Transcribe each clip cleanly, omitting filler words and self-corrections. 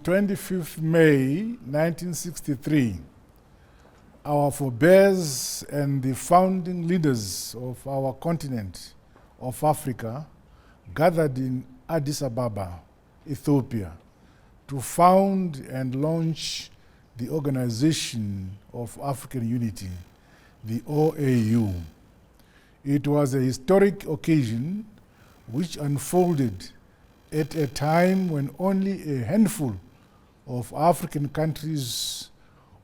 25th May 1963, our forebears and the founding leaders of our continent of Africa gathered in Addis Ababa, Ethiopia, to found and launch the Organization of African Unity, the OAU. It was a historic occasion which unfolded at a time when only a handful of African countries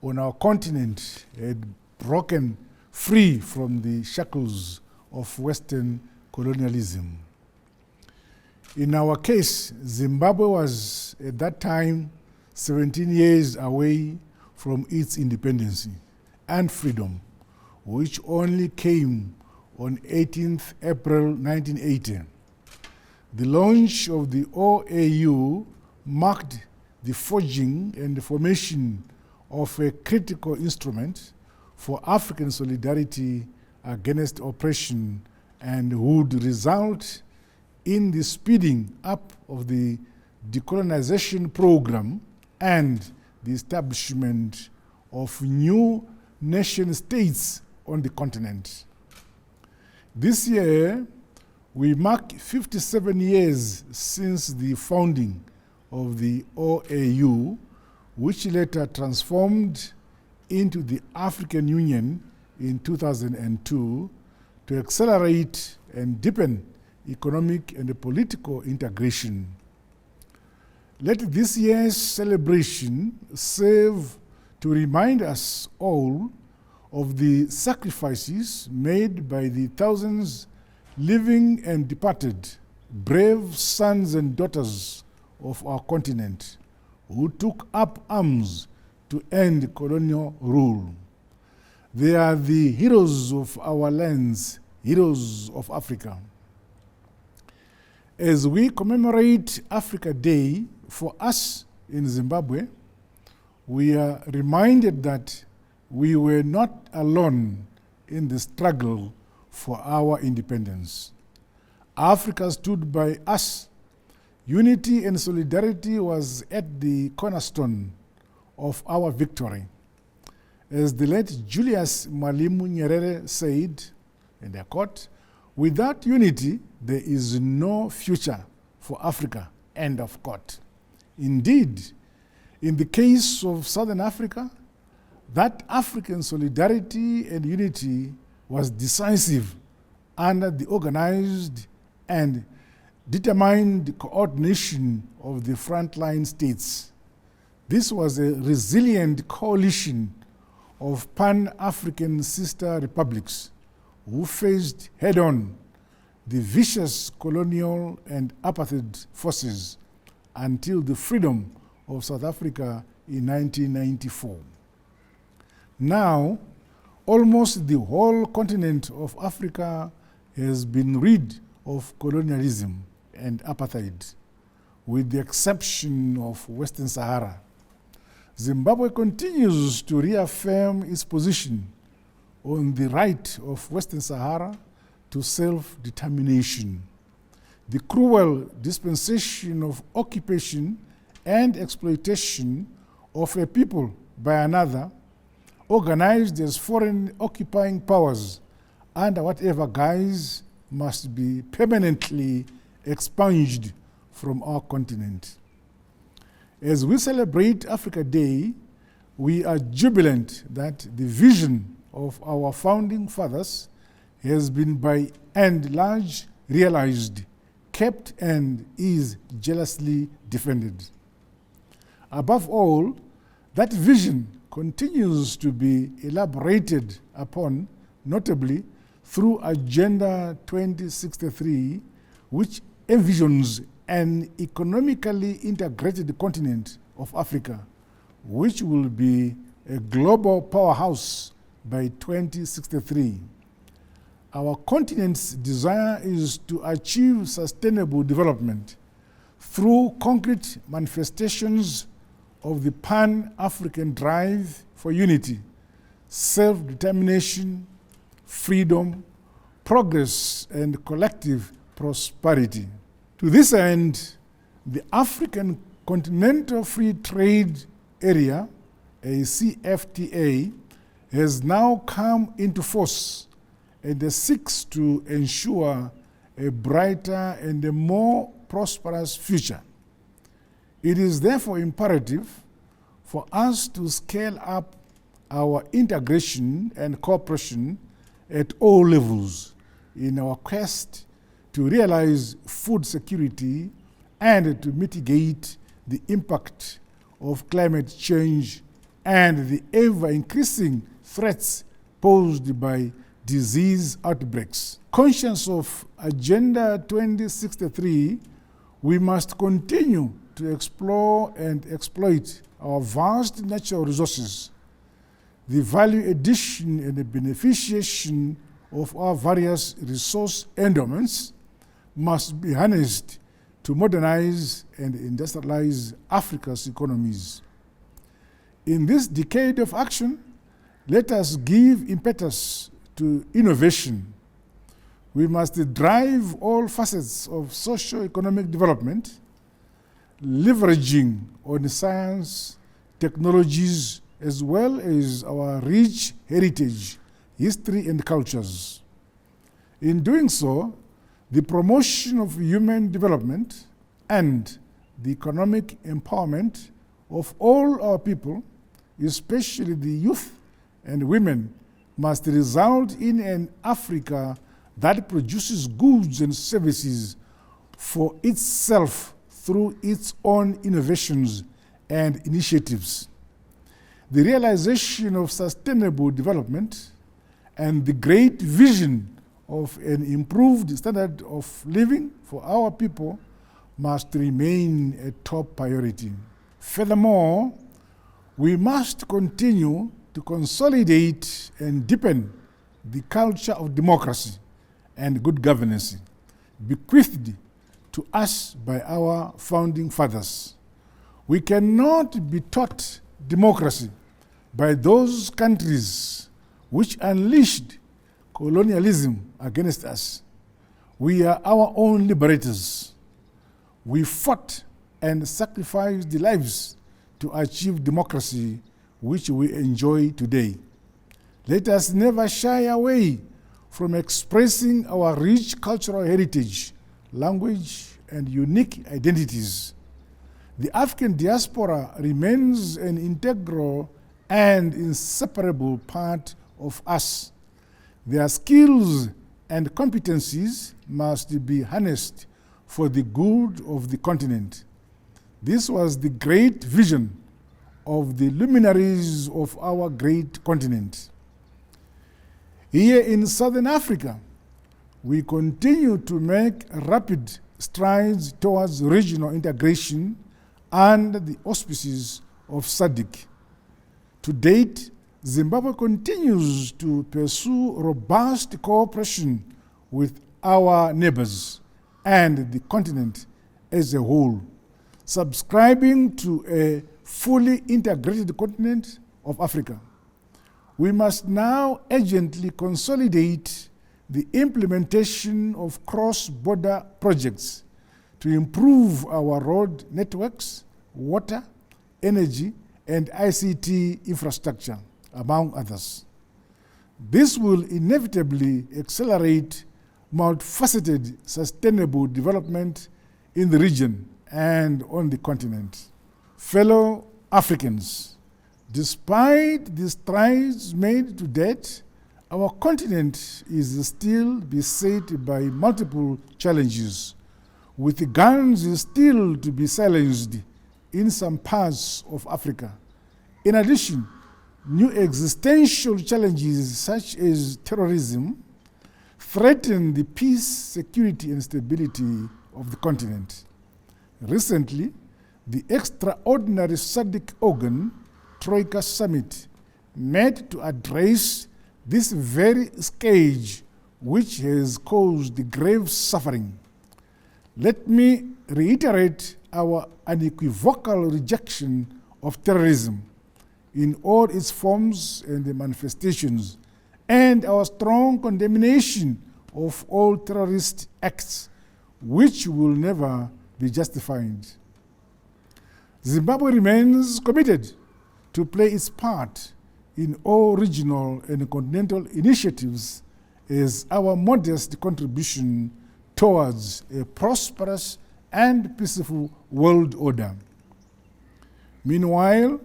on our continent had broken free from the shackles of Western colonialism. In our case, Zimbabwe was at that time 17 years away from its independence and freedom, which only came on 18th April 1980. The launch of the OAU marked the forging and the formation of a critical instrument for African solidarity against oppression and would result in the speeding up of the decolonization program and the establishment of new nation states on the continent. This year, we mark 57 years since the founding of the OAU, which later transformed into the African Union in 2002 to accelerate and deepen economic and political integration. Let this year's celebration serve to remind us all of the sacrifices made by the thousands living and departed, brave sons and daughters of our continent who took up arms to end colonial rule. They are the heroes of our lands, heroes of Africa. As we commemorate Africa Day, for us in Zimbabwe, we are reminded that we were not alone in the struggle for our independence. Africa stood by us. Unity and solidarity was at the cornerstone of our victory. As the late Julius Mwalimu Nyerere said, and I quote, "Without unity, there is no future for Africa," end of quote. Indeed, in the case of Southern Africa, that African solidarity and unity was decisive under the organized and determined coordination of the frontline states. This was a resilient coalition of Pan-African sister republics who faced head-on the vicious colonial and apartheid forces until the freedom of South Africa in 1994. Now, almost the whole continent of Africa has been rid of colonialism and apartheid, with the exception of Western Sahara. Zimbabwe continues to reaffirm its position on the right of Western Sahara to self-determination. The cruel dispensation of occupation and exploitation of a people by another, organized as foreign occupying powers under whatever guise, must be permanently expunged from our continent. As we celebrate Africa Day, we are jubilant that the vision of our founding fathers has been by and large realized, kept, and is jealously defended. Above all, that vision continues to be elaborated upon, notably through Agenda 2063, which envisions an economically integrated continent of Africa, which will be a global powerhouse by 2063. Our continent's desire is to achieve sustainable development through concrete manifestations of the Pan-African drive for unity, self-determination, freedom, progress, and collective prosperity. To this end, the African Continental Free Trade Area, a CFTA, has now come into force and seeks to ensure a brighter and a more prosperous future. It is therefore imperative for us to scale up our integration and cooperation at all levels in our quest to realize food security and to mitigate the impact of climate change and the ever-increasing threats posed by disease outbreaks. Conscious of Agenda 2063, we must continue to explore and exploit our vast natural resources. The value addition and the beneficiation of our various resource endowments must be harnessed to modernize and industrialize Africa's economies. In this decade of action, let us give impetus to innovation. We must drive all facets of socio-economic development, leveraging on science, technologies, as well as our rich heritage, history, and cultures. In doing so, the promotion of human development and the economic empowerment of all our people, especially the youth and women, must result in an Africa that produces goods and services for itself through its own innovations and initiatives. The realization of sustainable development and the great vision of an improved standard of living for our people must remain a top priority. Furthermore, we must continue to consolidate and deepen the culture of democracy and good governance bequeathed to us by our founding fathers. We cannot be taught democracy by those countries which unleashed colonialism against us. We are our own liberators. We fought and sacrificed the lives to achieve democracy which we enjoy today. Let us never shy away from expressing our rich cultural heritage, language, and unique identities. The African diaspora remains an integral and inseparable part of us. Their skills and competencies must be harnessed for the good of the continent. This was the great vision of the luminaries of our great continent. Here in Southern Africa, we continue to make rapid strides towards regional integration under the auspices of SADC. To date, Zimbabwe continues to pursue robust cooperation with our neighbors and the continent as a whole, subscribing to a fully integrated continent of Africa. We must now urgently consolidate the implementation of cross-border projects to improve our road networks, water, energy, and ICT infrastructure, among others. This will inevitably accelerate multifaceted sustainable development in the region and on the continent. Fellow Africans, despite the strides made to date, our continent is still beset by multiple challenges, with guns still to be silenced in some parts of Africa. In addition, new existential challenges such as terrorism threaten the peace, security, and stability of the continent. Recently, the extraordinary SADC organ, Troika Summit, met to address this very scourge which has caused grave suffering. Let me reiterate our unequivocal rejection of terrorism in all its forms and manifestations, and our strong condemnation of all terrorist acts which will never be justified. Zimbabwe remains committed to play its part in all regional and continental initiatives as our modest contribution towards a prosperous and peaceful world order. Meanwhile,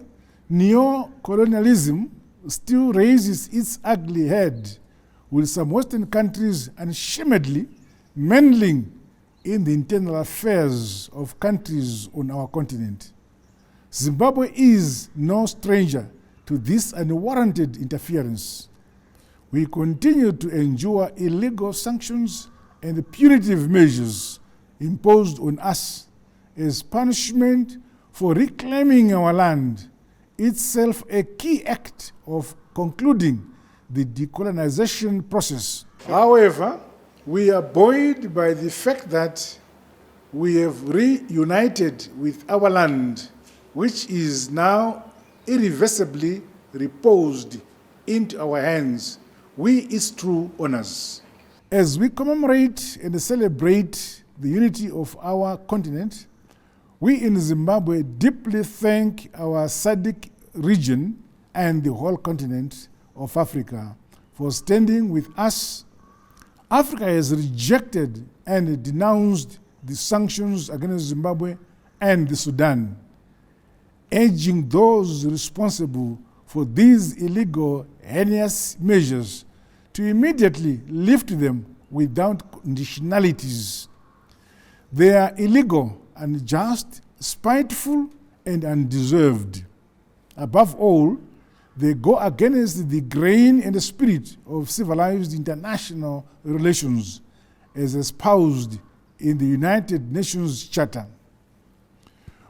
neo-colonialism still raises its ugly head, with some Western countries unashamedly meddling in the internal affairs of countries on our continent. Zimbabwe is no stranger to this unwarranted interference. We continue to endure illegal sanctions and punitive measures imposed on us as punishment for reclaiming our land, itself a key act of concluding the decolonization process. However, we are buoyed by the fact that we have reunited with our land, which is now irreversibly reposed into our hands, we its true owners. As we commemorate and celebrate the unity of our continent, we in Zimbabwe deeply thank our SADC region and the whole continent of Africa for standing with us. Africa has rejected and denounced the sanctions against Zimbabwe and the Sudan, urging those responsible for these illegal, heinous measures to immediately lift them without conditionalities. They are illegal, unjust, spiteful, and undeserved. Above all, they go against the grain and the spirit of civilized international relations as espoused in the United Nations Charter.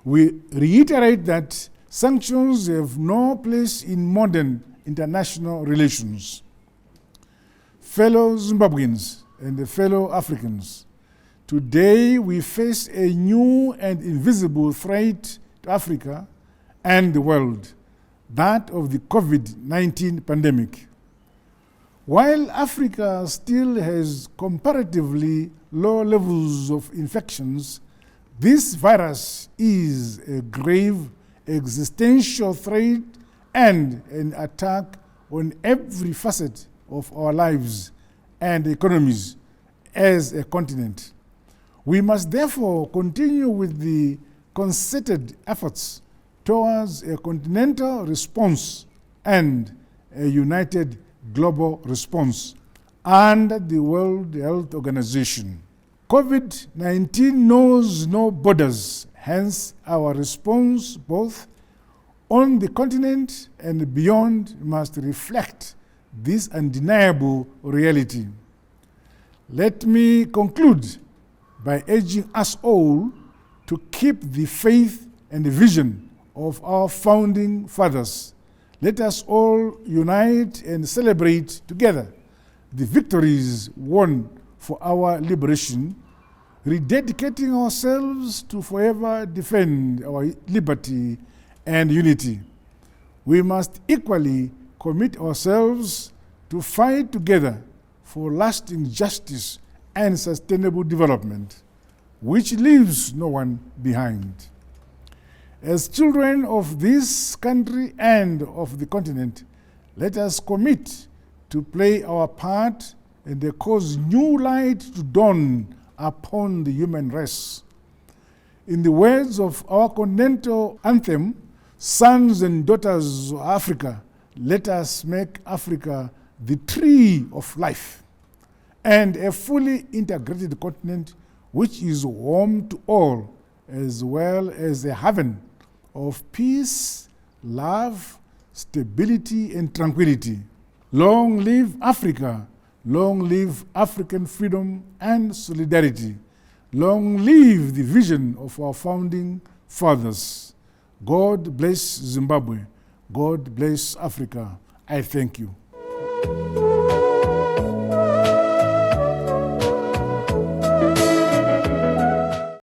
We reiterate that sanctions have no place in modern international relations. Fellow Zimbabweans and fellow Africans, today we face a new and invisible threat to Africa and the world, that of the COVID-19 pandemic. While Africa still has comparatively low levels of infections, this virus is a grave existential threat and an attack on every facet of our lives and economies as a continent. We must therefore continue with the concerted efforts towards a continental response and a united global response under the World Health Organization. COVID-19 knows no borders, hence our response both on the continent and beyond must reflect this undeniable reality. Let me conclude by urging us all to keep the faith and the vision of our founding fathers. Let us all unite and celebrate together the victories won for our liberation, rededicating ourselves to forever defend our liberty and unity. We must equally commit ourselves to fight together for lasting justice and sustainable development, which leaves no one behind. As children of this country and of the continent, let us commit to play our part and cause new light to dawn upon the human race. In the words of our continental anthem, sons and daughters of Africa, let us make Africa the tree of life and a fully integrated continent which is home to all, as well as a haven of peace, love, stability, and tranquility. Long live Africa. Long live African freedom and solidarity. Long live the vision of our founding fathers. God bless Zimbabwe. God bless Africa. I thank you.